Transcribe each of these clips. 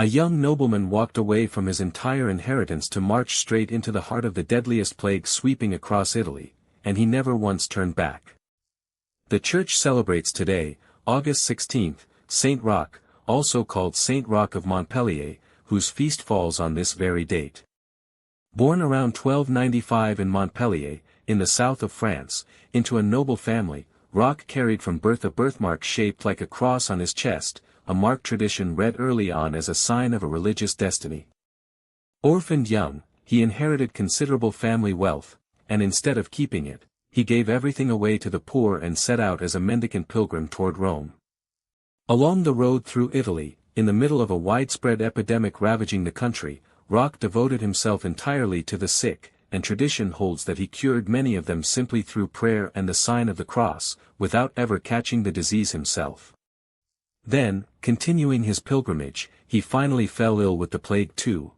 A young nobleman walked away from his entire inheritance to march straight into the heart of the deadliest plague sweeping across Italy, and he never once turned back. The Church celebrates today, August 16, Saint Roch, also called Saint Roch of Montpellier, whose feast falls on this very date. Born around 1295 in Montpellier, in the south of France, into a noble family, Roch carried from birth a birthmark shaped like a cross on his chest, a mark tradition read early on as a sign of a religious destiny. Orphaned young, he inherited considerable family wealth, and instead of keeping it, he gave everything away to the poor and set out as a mendicant pilgrim toward Rome. Along the road through Italy, in the middle of a widespread epidemic ravaging the country, Roch devoted himself entirely to the sick, and tradition holds that he cured many of them simply through prayer and the sign of the cross, without ever catching the disease himself. Then, continuing his pilgrimage, he finally fell ill with the plague too.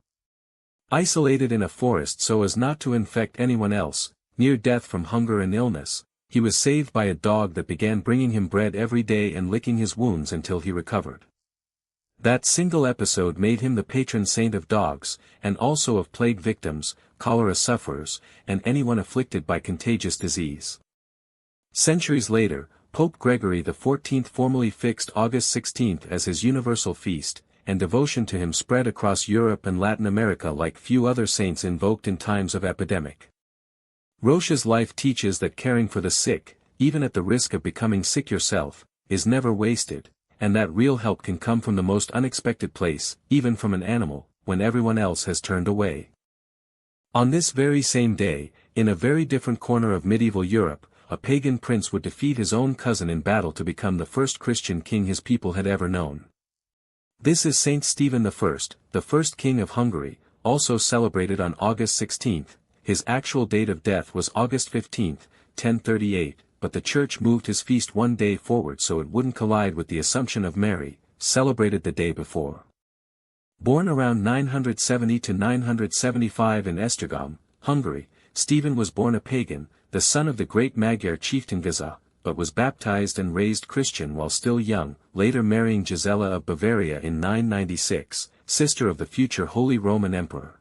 Isolated in a forest so as not to infect anyone else, near death from hunger and illness, he was saved by a dog that began bringing him bread every day and licking his wounds until he recovered. That single episode made him the patron saint of dogs, and also of plague victims, cholera sufferers, and anyone afflicted by contagious disease. Centuries later, Pope Gregory XIV formally fixed August 16 as his universal feast, and devotion to him spread across Europe and Latin America like few other saints invoked in times of epidemic. Roch's life teaches that caring for the sick, even at the risk of becoming sick yourself, is never wasted, and that real help can come from the most unexpected place, even from an animal, when everyone else has turned away. On this very same day, in a very different corner of medieval Europe, a pagan prince would defeat his own cousin in battle to become the first Christian king his people had ever known. This is Saint Stephen I, the first king of Hungary, also celebrated on August 16. His actual date of death was August 15, 1038, but the Church moved his feast one day forward so it wouldn't collide with the Assumption of Mary, celebrated the day before. Born around 970 to 975 in Esztergom, Hungary, Stephen was born a pagan, the son of the great Magyar chieftain Gaza, but was baptized and raised Christian while still young, later marrying Gisela of Bavaria in 996, sister of the future Holy Roman Emperor.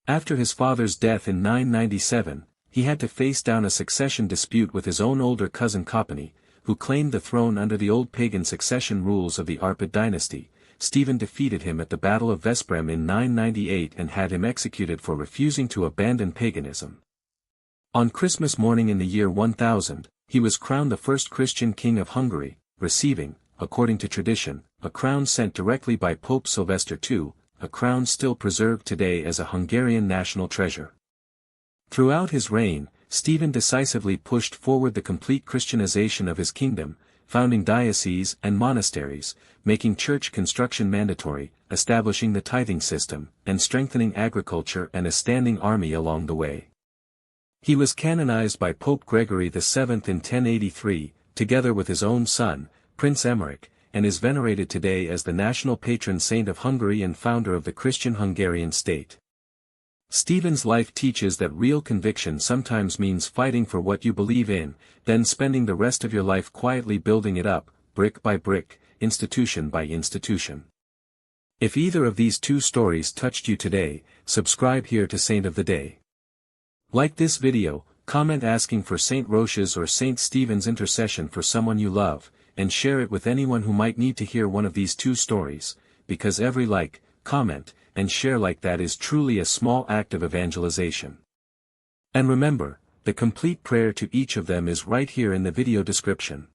After his father's death in 997, he had to face down a succession dispute with his own older cousin Kopany, who claimed the throne under the old pagan succession rules of the Arpad dynasty. Stephen defeated him at the Battle of Veszprém in 998 and had him executed for refusing to abandon paganism. On Christmas morning in the year 1000, he was crowned the first Christian king of Hungary, receiving, according to tradition, a crown sent directly by Pope Sylvester II, a crown still preserved today as a Hungarian national treasure. Throughout his reign, Stephen decisively pushed forward the complete Christianization of his kingdom, founding dioceses and monasteries, making church construction mandatory, establishing the tithing system, and strengthening agriculture and a standing army along the way. He was canonized by Pope Gregory VII in 1083, together with his own son, Prince Emmerich, and is venerated today as the national patron saint of Hungary and founder of the Christian Hungarian state. Stephen's life teaches that real conviction sometimes means fighting for what you believe in, then spending the rest of your life quietly building it up, brick by brick, institution by institution. If either of these two stories touched you today, subscribe here to Saint of the Day. Like this video, comment asking for Saint Roch's or Saint Stephen's intercession for someone you love, and share it with anyone who might need to hear one of these two stories, because every like, comment, and share like that is truly a small act of evangelization. And remember, the complete prayer to each of them is right here in the video description.